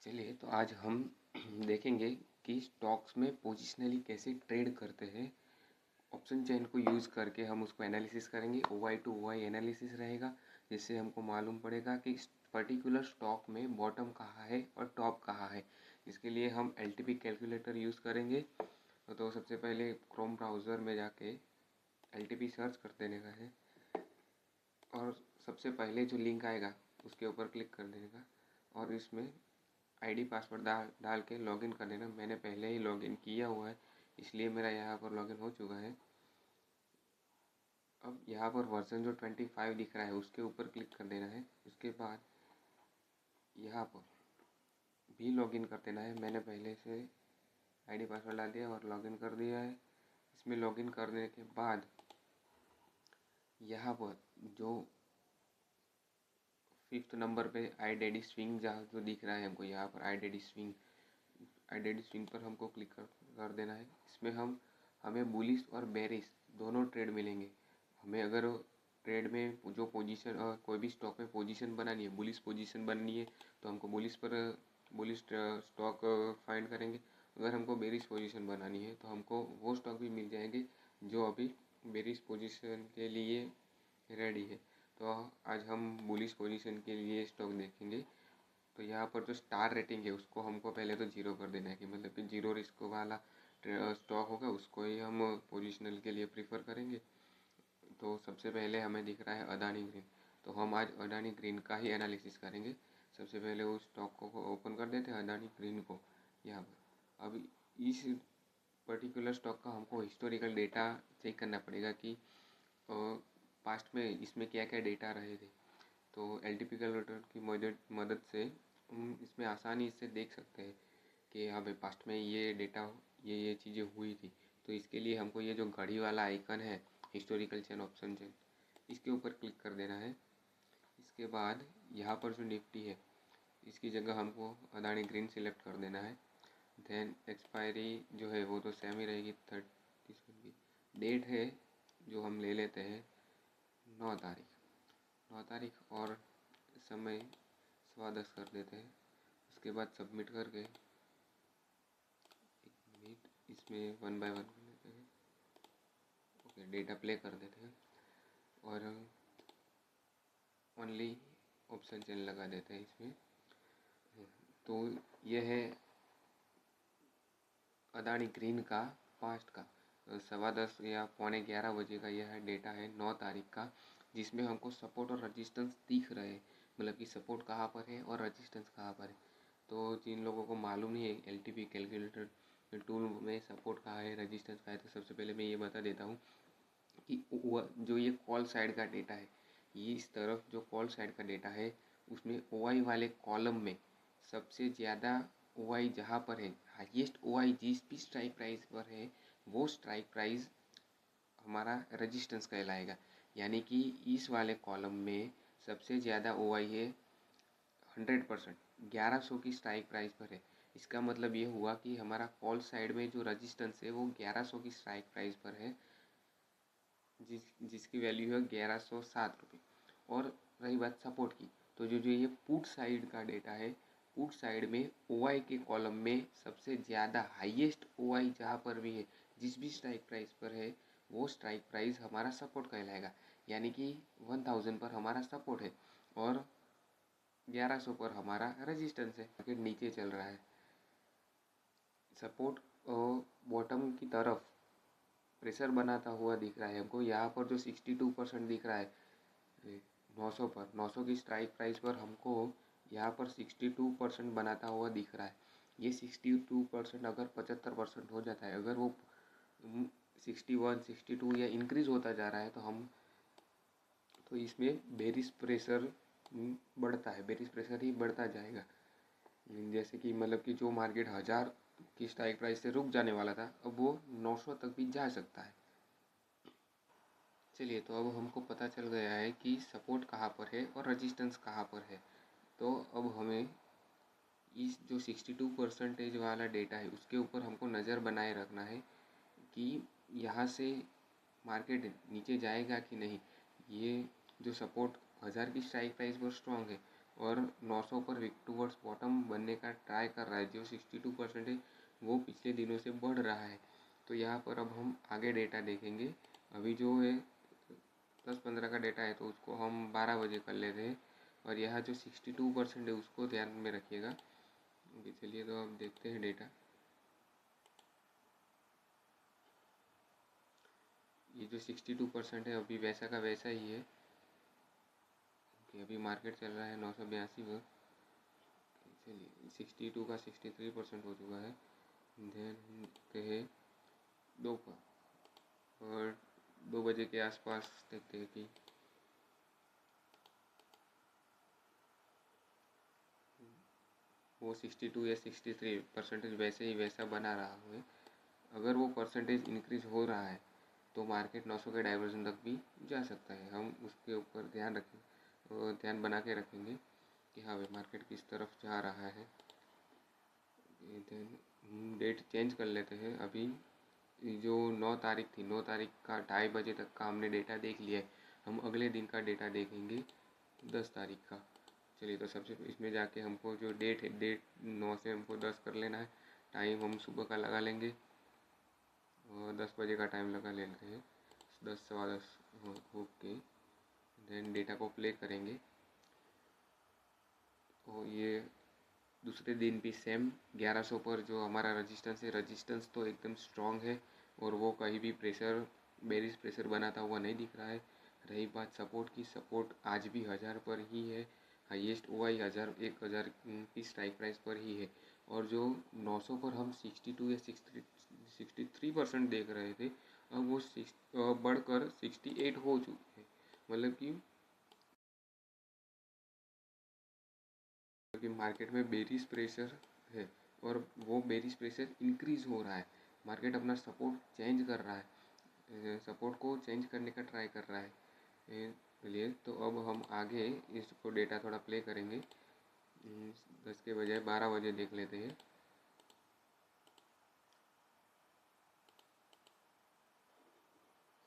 चलिए तो आज हम देखेंगे कि स्टॉक्स में पोजिशनली कैसे ट्रेड करते हैं। ऑप्शन चेन को यूज़ करके हम उसको एनालिसिस करेंगे। OI टू OI एनालिसिस रहेगा, जिससे हमको मालूम पड़ेगा कि पर्टिकुलर स्टॉक में बॉटम कहाँ है और टॉप कहाँ है। इसके लिए हम LTP कैलकुलेटर यूज़ करेंगे। तो सबसे पहले क्रोम ब्राउज़र में जाके LTP सर्च कर देने का है और सबसे पहले जो लिंक आएगा उसके ऊपर क्लिक कर देने का और इसमें आईडी पासवर्ड डाल के लॉगिन कर देना। मैंने पहले ही लॉगिन किया हुआ है, इसलिए मेरा यहाँ पर लॉगिन हो चुका है। अब यहाँ पर वर्जन जो 25 दिख रहा है उसके ऊपर क्लिक कर देना है। उसके बाद यहाँ पर भी लॉगिन कर देना है। मैंने पहले से आईडी पासवर्ड डाल दिया और लॉगिन कर दिया है। इसमें लॉगिन करने के बाद यहाँ पर जो 5th नंबर पे आईडी स्विंग जहाँ जो दिख रहा है हमको, यहाँ पर आईडी स्विंग पर हमको क्लिक कर देना है। इसमें हमें बुलिश और बेरिश दोनों ट्रेड मिलेंगे। हमें अगर ट्रेड में जो पोजीशन कोई भी स्टॉक में पोजीशन बनानी है, बुलिश पोजीशन बननी है तो हमको बुलिश स्टॉक फाइंड करेंगे। अगर हमको बेरिश पोजीशन बनानी है तो हमको वो स्टॉक भी मिल जाएंगे जो अभी बेरिश पोजीशन के लिए रेडी है। तो आज हम बुलिश पोजीशन के लिए स्टॉक देखेंगे। तो यहाँ पर जो स्टार रेटिंग है उसको हमको पहले तो 0 कर देना है, कि मतलब कि 0 रिस्क वाला स्टॉक होगा उसको ही हम पोजिशनल के लिए प्रीफर करेंगे। तो सबसे पहले हमें दिख रहा है अदानी ग्रीन, तो हम आज अदानी ग्रीन का ही एनालिसिस करेंगे। सबसे पहले उस स्टॉक को ओपन कर देते हैं, अदानी ग्रीन को यहाँ पर। अब इस पर्टिकुलर स्टॉक का हमको हिस्टोरिकल डेटा चेक करना पड़ेगा कि पास्ट में इसमें क्या क्या डेटा रहे थे। तो LTP कैलकुलेटर की मदद से हम इसमें आसानी से देख सकते हैं कि हाँ भाई पास्ट में ये डेटा ये चीज़ें हुई थी। तो इसके लिए हमको ये जो घड़ी वाला आइकन है हिस्टोरिकल चेन ऑप्शन चेन, इसके ऊपर क्लिक कर देना है। इसके बाद यहाँ पर जो निफ्टी है इसकी जगह हमको अदानी ग्रीन सिलेक्ट कर देना है। देन एक्सपायरी जो है वो तो सेम ही रहेगी, 30 की डेट है जो हम ले लेते हैं 9 तारीख और समय 10:15 कर देते हैं। उसके बाद सबमिट करके 1 मिनट इसमें 1 बाय 1 कर लेते हैं। ओके, डेटा प्ले कर देते हैं और ओनली ऑप्शन चेन लगा देते हैं इसमें। तो यह है अदानी ग्रीन का पास्ट का 10:15 या 10:45 बजे का यह डेटा है 9 तारीख का, जिसमें हमको सपोर्ट और रजिस्टेंस दिख रहे हैं। मतलब कि सपोर्ट कहाँ पर है और रजिस्टेंस कहाँ पर है। तो जिन लोगों को मालूम नहीं है LTP कैलकुलेटर टूल में सपोर्ट कहाँ है रजिस्टेंस कहाँ है, तो सबसे पहले मैं ये बता देता हूँ कि जो ये कॉल साइड का डेटा है, ये इस तरफ जो कॉल साइड का डेटा है उसमें OI वाले कॉलम में सबसे ज़्यादा OI जहाँ पर है, हाईएस्ट OI जिस भी स्ट्राइक प्राइस पर है वो स्ट्राइक प्राइस हमारा रजिस्टेंस कहलाएगा। यानी कि इस वाले कॉलम में सबसे ज़्यादा OI है 100%, 1100 की स्ट्राइक प्राइस पर है। इसका मतलब ये हुआ कि हमारा कॉल साइड में जो रजिस्टेंस है वो 1100 की स्ट्राइक प्राइस पर है, जिसकी वैल्यू है 1107 रुपये। और रही बात सपोर्ट की, तो जो ये पुट साइड का डेटा है, पुट साइड में OI के कॉलम में सबसे ज़्यादा हाईएस्ट OI जहाँ पर भी है, जिस भी स्ट्राइक प्राइस पर है वो स्ट्राइक प्राइस हमारा सपोर्ट कहलाएगा। यानी कि 1000 पर हमारा सपोर्ट है और 1100 पर हमारा रेजिस्टेंस है। मार्केट नीचे चल रहा है, सपोर्ट बॉटम की तरफ प्रेशर बनाता हुआ दिख रहा है हमको। यहाँ पर जो 62% दिख रहा है 900 पर, 900 की स्ट्राइक प्राइस पर हमको यहाँ पर 62% बनाता हुआ दिख रहा है। ये 62% अगर 75% हो जाता है, अगर वो 61, 62 या इंक्रीज़ होता जा रहा है तो इसमें बेरिश प्रेशर बढ़ता है, बेरिश प्रेशर ही बढ़ता जाएगा। जैसे कि मतलब कि जो मार्केट 1000 की स्ट्राइक प्राइस से रुक जाने वाला था, अब वो 900 तक भी जा सकता है। चलिए, तो अब हमको पता चल गया है कि सपोर्ट कहाँ पर है और रेजिस्टेंस कहाँ पर है। तो अब हमें इस जो 62% वाला डेटा है उसके ऊपर हमको नज़र बनाए रखना है कि यहाँ से मार्केट नीचे जाएगा कि नहीं। ये जो सपोर्ट 1000 की स्ट्राइक प्राइस पर स्ट्रॉन्ग है और 900 पर वीक टूवर्ड्स बॉटम बनने का ट्राई कर रहा है। जो 62% है वो पिछले दिनों से बढ़ रहा है। तो यहाँ पर अब हम आगे डेटा देखेंगे। अभी जो है 10-15 का डेटा है तो उसको हम 12 बजे कर लेते हैं। और यहाँ जो 62% है उसको ध्यान में रखिएगा। अभी चलिए तो अब देखते हैं डेटा। ये जो 62% है अभी वैसा का वैसा ही है कि अभी मार्केट चल रहा है 982 पर। चलिए 62 का 63% हो चुका है। देन देखते हैं 2 का, और 2 बजे के आसपास देखते हैं कि वो 62 या 63% वैसे ही वैसा बना रहा है। अगर वो परसेंटेज इंक्रीज हो रहा है तो मार्केट 900 के डाइवर्जन तक भी जा सकता है। हम उसके ऊपर ध्यान रखें, ध्यान बना के रखेंगे कि हाँ भाई मार्केट किस तरफ जा रहा है। देन डेट चेंज कर लेते हैं। अभी जो 9 तारीख थी, 9 तारीख का 2:30 बजे तक का हमने डेटा देख लिया है। हम अगले दिन का डेटा देखेंगे 10 तारीख का। चलिए तो सबसे इसमें जाके हमको जो डेट है, डेट 9 से हमको 10 कर लेना है। टाइम हम सुबह का लगा लेंगे और 10 बजे का टाइम लगा लेते हैं, 10 सवा 10। ओके, देन डेटा को प्ले करेंगे। तो ये दूसरे दिन भी सेम 1100 पर जो हमारा रजिस्टेंस है, रजिस्टेंस तो एकदम स्ट्रॉन्ग है और वो कहीं भी प्रेशर, बेरिश प्रेशर बनाता हुआ नहीं दिख रहा है। रही बात सपोर्ट की, सपोर्ट आज भी 1000 पर ही है। हाईएस्ट ओआई 1000 की स्ट्राइक प्राइस पर ही है। और जो 900 पर हम 62 या 63% देख रहे थे, अब वो बढ़कर 68 हो चुके हैं। मतलब कि मार्केट में बेरिश प्रेशर है और वो बेरिश प्रेशर इंक्रीज हो रहा है। मार्केट अपना सपोर्ट चेंज कर रहा है, सपोर्ट को चेंज करने का ट्राई कर रहा है। चलिए तो अब हम आगे इसको डेटा थोड़ा प्ले करेंगे। 10 के बजाय 12 बजे देख लेते हैं।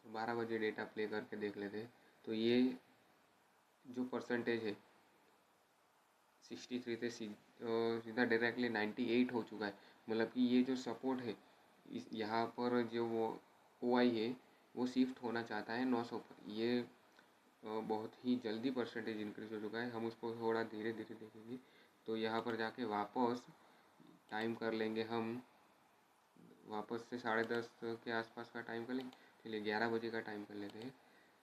तो 12 बजे डेटा प्ले करके देख लेते हैं। तो ये जो परसेंटेज है 63 से सीधा डायरेक्टली 98 हो चुका है। मतलब कि ये जो सपोर्ट है, इस यहाँ पर जो वो ओआई है वो शिफ्ट होना चाहता है 900 पर। ये बहुत ही जल्दी परसेंटेज इंक्रीज हो चुका है। हम उसको थोड़ा धीरे धीरे देखेंगे। तो यहाँ पर जाके वापस टाइम कर लेंगे हम, वापस से 10:30 के आसपास का टाइम कर लेंगे। चलिए 11 बजे का टाइम कर लेते हैं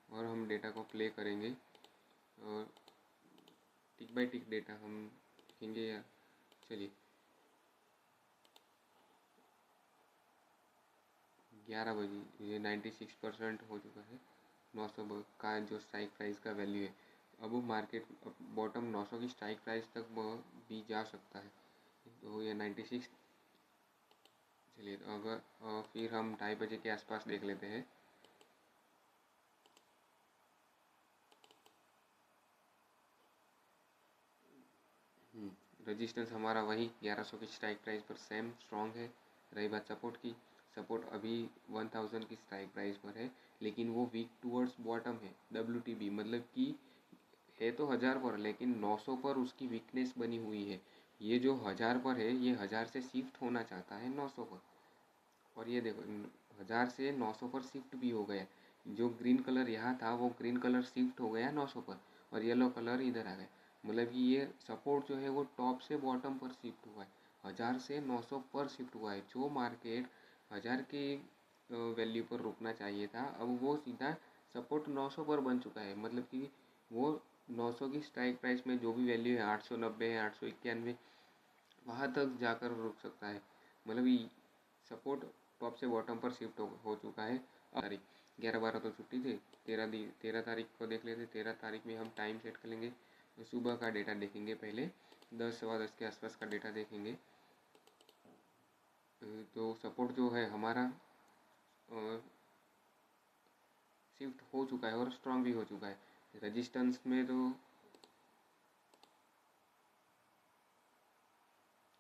और हम डेटा को प्ले करेंगे और टिक बाय टिक डेटा हम देखेंगे। या चलिए 11 बजे ये 96% हो चुका है 900 का जो स्ट्राइक प्राइस का वैल्यू है। अब मार्केट बॉटम 900 की स्ट्राइक प्राइस तक भी जा सकता है। तो ये 96। चलिए तो अगर फिर हम 2:30 बजे के आसपास देख लेते हैं। रेजिस्टेंस हमारा वही 1100 की स्ट्राइक प्राइस पर सेम स्ट्रॉन्ग है। रही बात सपोर्ट की, सपोर्ट अभी 1000 की स्ट्राइक प्राइस पर है, लेकिन वो वीक टूवर्ड्स बॉटम है। WTB मतलब कि है तो 1000 पर, लेकिन 900 पर उसकी वीकनेस बनी हुई है। ये जो 1000 पर है, ये 1000 से शिफ्ट होना चाहता है 900 पर। और ये देखो 1000 से 900 पर शिफ्ट भी हो गया। जो ग्रीन कलर यहाँ था वो ग्रीन कलर शिफ्ट हो गया 900 पर और येलो कलर इधर आ गया। मतलब कि ये सपोर्ट जो है वो टॉप से बॉटम पर शिफ्ट हुआ है, 1000 से 900 पर शिफ्ट हुआ है। जो मार्केट 1000 के वैल्यू पर रुकना चाहिए था, अब वो सीधा सपोर्ट 900 पर बन चुका है। मतलब कि वो 900 की स्ट्राइक प्राइस में जो भी वैल्यू है 890 है, 891, वहाँ तक जाकर रुक सकता है। मतलब सपोर्ट टॉप से बॉटम पर शिफ्ट हो चुका है। तारीख 11-12 तो छुट्टी थे, 13 तारीख को देख लेते। 13 तारीख में हम टाइम सेट कर लेंगे। तो सुबह का डेटा देखेंगे पहले, 10 सवा 10 के आसपास का डेटा देखेंगे। तो सपोर्ट जो है हमारा शिफ्ट हो चुका है और स्ट्रांग भी हो चुका है। रेजिस्टेंस में तो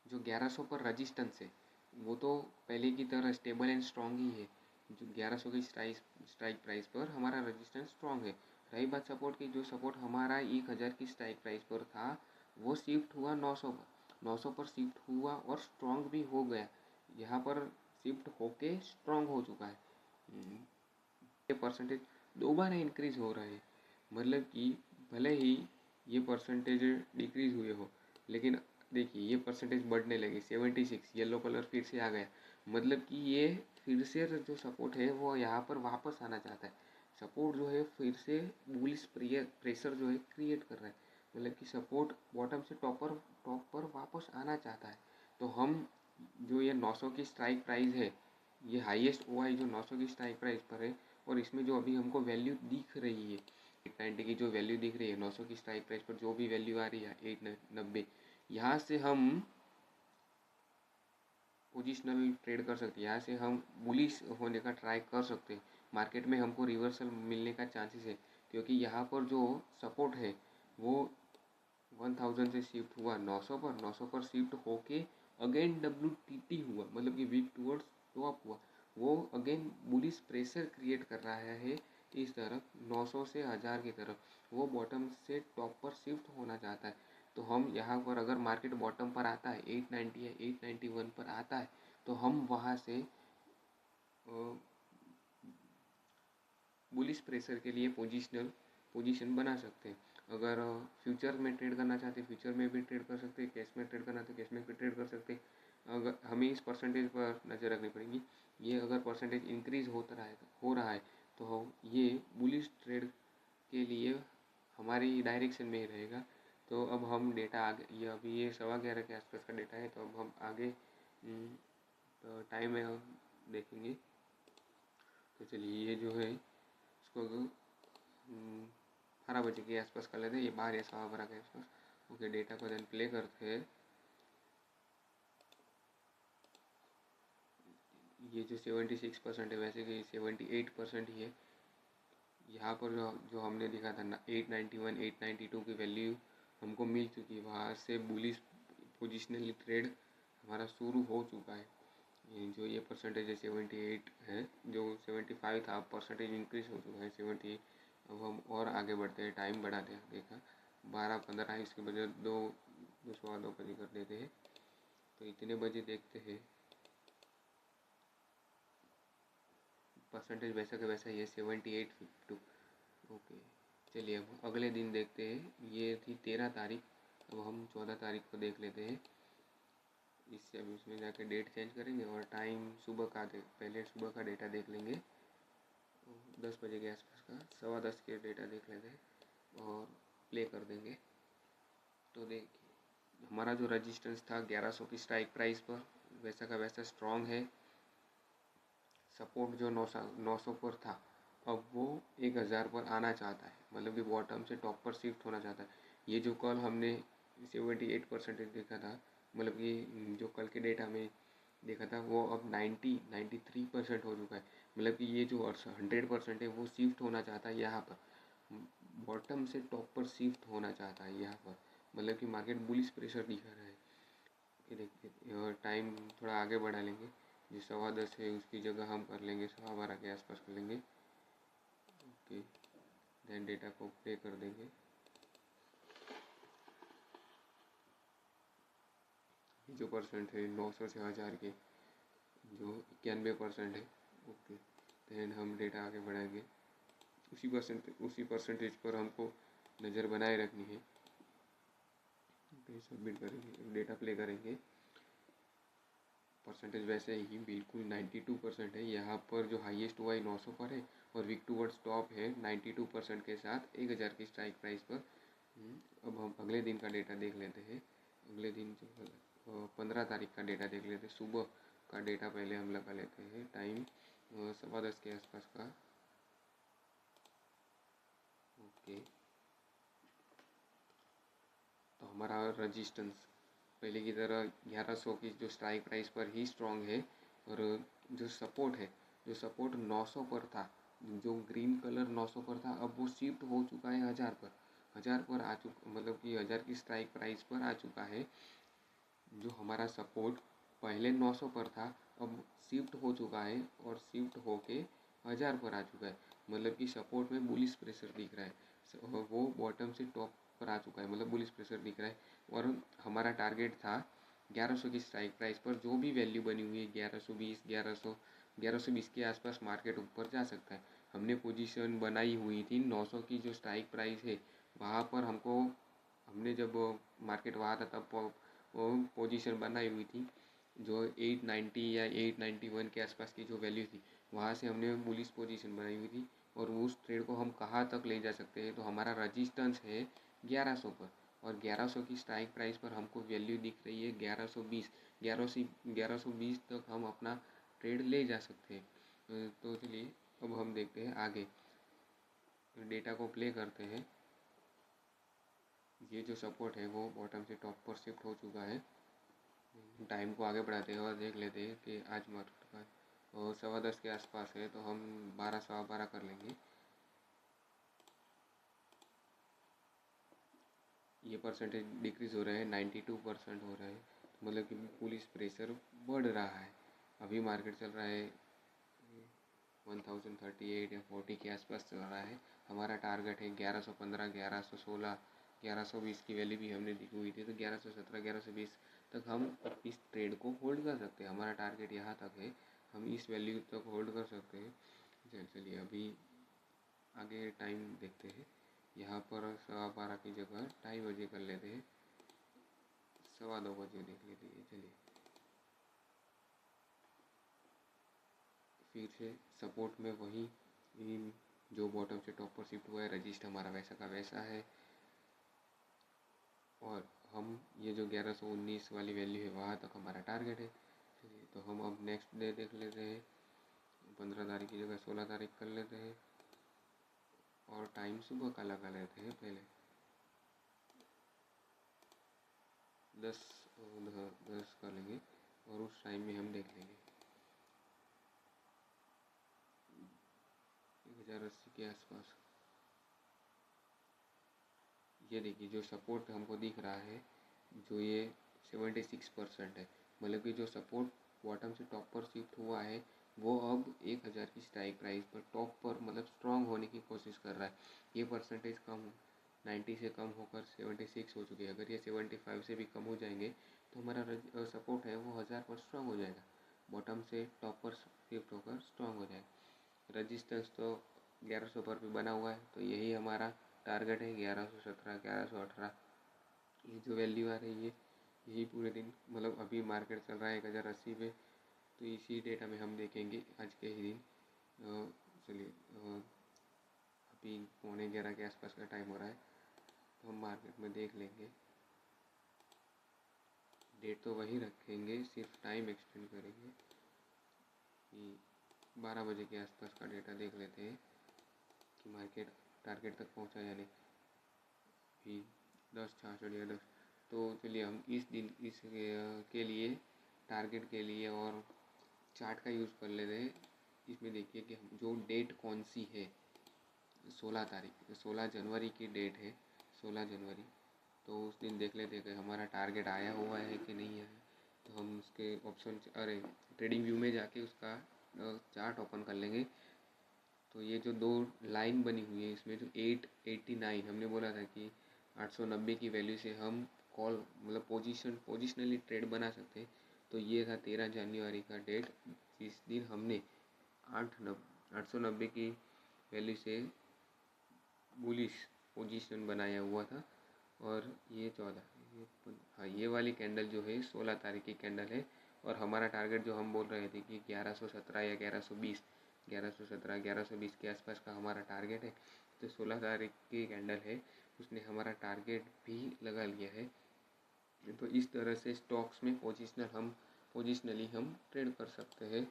जो 1100 पर रेजिस्टेंस है वो तो पहले की तरह स्टेबल एंड स्ट्रांग ही है। जो 1100 की स्ट्राइक प्राइस पर हमारा रेजिस्टेंस स्ट्रांग है। रही बात सपोर्ट की, जो सपोर्ट हमारा 1000 की स्ट्राइक प्राइस पर था वो शिफ्ट हुआ 900 पर, 900 पर शिफ्ट हुआ और स्ट्रॉन्ग भी हो गया। यहाँ पर शिफ्ट होके स्ट्रॉन्ग हो चुका है। ये परसेंटेज दोबारा इंक्रीज हो रहा है, मतलब कि भले ही ये परसेंटेज डिक्रीज हुए हो, लेकिन देखिए ये परसेंटेज बढ़ने लगी। 76 येलो कलर फिर से आ गया, मतलब कि ये फिर से जो सपोर्ट है वो यहाँ पर वापस आना चाहता है। सपोर्ट जो है फिर से बुलिश प्रेशर जो है क्रिएट कर रहा है, मतलब कि सपोर्ट बॉटम से टॉप पर वापस आना चाहता है। तो हम जो ये 900 की स्ट्राइक प्राइस है, ये हाईएस्ट ओआई जो 900 की स्ट्राइक प्राइस पर है, और इसमें जो अभी हमको वैल्यू दिख रही है 890 की जो वैल्यू दिख रही है, 900 की स्ट्राइक प्राइस पर जो भी वैल्यू आ रही है 890, यहाँ से हम पोजिशनल ट्रेड कर सकते हैं। यहाँ से हम बुलिश होने का ट्राई कर सकते हैं। मार्केट में हमको रिवर्सल मिलने का चांसेस है, क्योंकि यहाँ पर जो सपोर्ट है वो 1000 से शिफ्ट हुआ 900 पर, 900 पर शिफ्ट होके अगेन WTT हुआ, मतलब कि वीक टूवर्ड्स टॉप हुआ। वो अगेन बुलिश प्रेशर क्रिएट कर रहा है इस तरफ 900 से 1000 की तरफ। वो बॉटम से टॉप पर शिफ्ट होना चाहता है। तो हम यहाँ पर अगर मार्केट बॉटम पर आता है 890 या 891 पर आता है, तो हम वहाँ से बुलिश प्रेशर के लिए पोजीशन बना सकते हैं। अगर फ्यूचर में ट्रेड करना चाहते हैं, फ्यूचर में भी ट्रेड कर सकते हैं। कैश में ट्रेड करना तो कैश में भी ट्रेड कर सकते हैं। अगर हमें इस परसेंटेज पर नज़र रखनी पड़ेगी। ये अगर परसेंटेज इंक्रीज हो रहा है तो ये बुलिश ट्रेड के लिए हमारी डायरेक्शन में ही रहेगा। तो अब हम डेटा आगे, ये अभी ये 11:15 के आसपास का डेटा है, तो अब हम आगे टाइम में हम देखेंगे। तो चलिए ये जो है इसको 12 बजे के आसपास कर लेते हैं, ये 12 या 12:15 के आसपास। ओके, डेटा को देन प्ले करते हैं। ये जो 76% है, वैसे कि 78% ही है। यहाँ पर जो हमने दिखा था 891 892 की वैल्यू हमको मिल चुकी है। वहाँ से बुलिश पोजिशनली ट्रेड हमारा शुरू हो चुका है। जो ये परसेंटेज है 78 है, जो 75 था, अब परसेंटेज इंक्रीज हो चुका है 78। अब हम और आगे बढ़ते हैं, टाइम बढ़ाते हैं। देखा 12:15, इसके बजाय 2 बजे कर देते हैं। तो इतने बजे देखते हैं परसेंटेज वैसा का वैसा ये 78.52। ओके, चलिए अब अगले दिन देखते हैं। ये थी 13 तारीख, अब हम 14 तारीख को देख लेते हैं। इससे अब उसमें जाके डेट चेंज करेंगे और टाइम सुबह का पहले सुबह का डेटा देख लेंगे, 10 बजे के आसपास का, 10:15 के डेटा देख लेते हैं और प्ले कर देंगे। तो देखिए हमारा जो रजिस्टेंस था 1100 की स्ट्राइक प्राइस पर, वैसा का वैसा स्ट्रॉन्ग है। सपोर्ट जो 900 पर था, अब वो 1000 पर आना चाहता है, मतलब कि बॉटम से टॉप पर शिफ्ट होना चाहता है। ये जो कल हमने 78% देखा था, मतलब कि जो कल के डेटा में देखा था, वो अब 93% हो चुका है। मतलब कि ये जो 100% है वो शिफ्ट होना चाहता है यहाँ पर, बॉटम से टॉप पर शिफ्ट होना चाहता है यहाँ पर, मतलब कि मार्केट बुलिश प्रेशर दिखा रहा है। ये देखिए टाइम थोड़ा आगे बढ़ा लेंगे, जो 10:15 है उसकी जगह हम कर लेंगे 12:15 के आसपास कर लेंगे। ओके, देन डेटा को प्ले कर देंगे। जो परसेंट है 900 से 1000 के, जो 91% है। ओके, देन हम डेटा आगे बढ़ाएंगे। उसी परसेंटेज पर हमको नज़र बनाए रखनी है। सबमिट करेंगे, डेटा प्ले करेंगे। परसेंटेज वैसे ही बिल्कुल 92% है। यहाँ पर जो हाईएस्ट हुआ है 900 पर है, और वीक टूवर्ड्स टॉप है 92% के साथ 1000 की स्ट्राइक प्राइस पर। अब हम अगले दिन का डेटा देख लेते हैं। अगले दिन जो 15 तारीख का डेटा देख लेते हैं। सुबह का डेटा पहले हम लगा लेते हैं, टाइम 10:15 के आसपास का। ओके, तो हमारा रजिस्टेंस पहले की तरह 1100 की जो स्ट्राइक प्राइस पर ही स्ट्रॉन्ग है, और जो सपोर्ट 900 पर था, जो ग्रीन कलर 900 पर था, अब वो शिफ्ट हो चुका है 1000 पर। 1000 पर आ चुका, मतलब कि 1000 की स्ट्राइक प्राइस पर आ चुका है। जो हमारा सपोर्ट पहले 900 पर था, अब शिफ्ट हो चुका है और शिफ्ट होके 1000 पर आ चुका है, मतलब कि सपोर्ट में बुलिश प्रेशर दिख रहा है। वो बॉटम से टॉप ऊपर आ चुका है, मतलब बुलिश प्रेशर दिख रहा है। और हमारा टारगेट था 1100 की स्ट्राइक प्राइस पर जो भी वैल्यू बनी हुई है 1120, 1120 के आसपास मार्केट ऊपर जा सकता है। हमने पोजीशन बनाई हुई थी 900 की, जो स्ट्राइक प्राइस है वहाँ पर हमने जब मार्केट वहाँ था तब पोजीशन बनाई हुई थी, जो 890 या 891 के आसपास की जो वैल्यू थी वहाँ से हमने बुलिश पोजीशन बनाई हुई थी। और उस ट्रेड को हम कहाँ तक ले जा सकते हैं, तो हमारा रजिस्टेंस है 1100 पर, और 1100 की स्ट्राइक प्राइस पर हमको वैल्यू दिख रही है 1120। 1120 तक हम अपना ट्रेड ले जा सकते हैं। तो चलिए अब हम देखते हैं आगे, डेटा को प्ले करते हैं। ये जो सपोर्ट है वो बॉटम से टॉप पर शिफ्ट हो चुका है। टाइम को आगे बढ़ाते हैं और देख लेते हैं कि आज मार्केट का और 10:15 के आसपास है, तो हम 12 12:15 कर लेंगे। ये परसेंटेज डिक्रीज़ हो रहा है, 92% हो रहा है, मतलब कि पुलिस प्रेशर बढ़ रहा है। अभी मार्केट चल रहा है 1038 या 40 के आसपास चल रहा है। हमारा टारगेट है 1115, 1116, 1120 की वैल्यू भी हमने दी हुई थी, तो 1117, 1120 तक हम इस ट्रेड को होल्ड कर सकते हैं। हमारा टारगेट यहाँ तक है, हम इस वैल्यू तक होल्ड कर सकते हैं। चलिए अभी आगे टाइम देखते हैं। यहाँ पर 12:15 की जगह 2:30 बजे कर लेते हैं, 2:15 बजे देख लेते हैं। चलिए फिर से सपोर्ट में वही जो बॉटम से टॉप पर शिफ्ट हुआ है, रजिस्ट हमारा वैसा का वैसा है। और हम ये जो 1119 वाली वैल्यू है वहाँ तक हमारा टारगेट है। चलिए तो हम अब नेक्स्ट डे देख लेते हैं, 15 तारीख की जगह 16 तारीख कर लेते हैं, और टाइम सुबह का लगा लेते हैं। पहले 10 कर लेंगे और उस टाइम में हम देख लेंगे 1080 के आसपास। ये देखिए जो सपोर्ट हमको दिख रहा है, जो ये 76% है, मतलब कि जो सपोर्ट बॉटम से टॉप पर शिफ्ट हुआ है वो अब 1000 की स्ट्राइक प्राइस पर टॉप पर मतलब स्ट्रांग होने की कोशिश कर रहा है। ये परसेंटेज कम 90 से कम होकर 76 हो चुकी है। अगर ये 75 से भी कम हो जाएंगे तो हमारा सपोर्ट है वो 1000 पर स्ट्रांग हो जाएगा, बॉटम से टॉप पर शिफ्ट होकर स्ट्रांग हो जाएगा। रजिस्टेंस तो 1100 पर भी बना हुआ है, तो यही हमारा टारगेट है 1117, 1118। ये जो वैल्यू आ रही है यही पूरे दिन, मतलब अभी मार्केट चल रहा है 1080 पे, तो इसी डेटा में हम देखेंगे आज के ही दिन। चलिए अभी 11:15 के आसपास का टाइम हो रहा है, तो हम मार्केट में देख लेंगे। डेट तो वही रखेंगे, सिर्फ टाइम एक्सटेंड करेंगे कि 12 बजे के आसपास का डेटा देख लेते हैं कि मार्केट टारगेट तक पहुंचा या नहीं। भी 10:66 या 10। तो चलिए हम इस दिन के लिए टारगेट के लिए और चार्ट का यूज़ कर लेते हैं। इसमें देखिए कि हम जो डेट कौन सी है, 16 तारीख 16 जनवरी की डेट है, 16 जनवरी। तो उस दिन देख लेते हैं कि हमारा टारगेट आया हुआ है कि नहीं आया। तो हम उसके ऑप्शन ट्रेडिंग व्यू में जाके उसका चार्ट ओपन कर लेंगे। तो ये जो दो लाइन बनी हुई है इसमें जो 889 हमने बोला था कि 890 की वैल्यू से हम कॉल मतलब पोजिशनली ट्रेड बना सकते हैं। तो ये था 13 जनवरी का डेट, जिस दिन हमने 890 की वैल्यू से बुलिश पोजीशन बनाया हुआ था। और ये 14 हाँ ये वाली कैंडल जो है 16 तारीख की कैंडल है। और हमारा टारगेट जो हम बोल रहे थे कि 1117 या 1120, 1117, 1120 के आसपास का हमारा टारगेट है। तो 16 तारीख की कैंडल है, उसने हमारा टारगेट भी लगा लिया है। तो इस तरह से स्टॉक्स में पोजिशनली हम ट्रेड कर सकते हैं।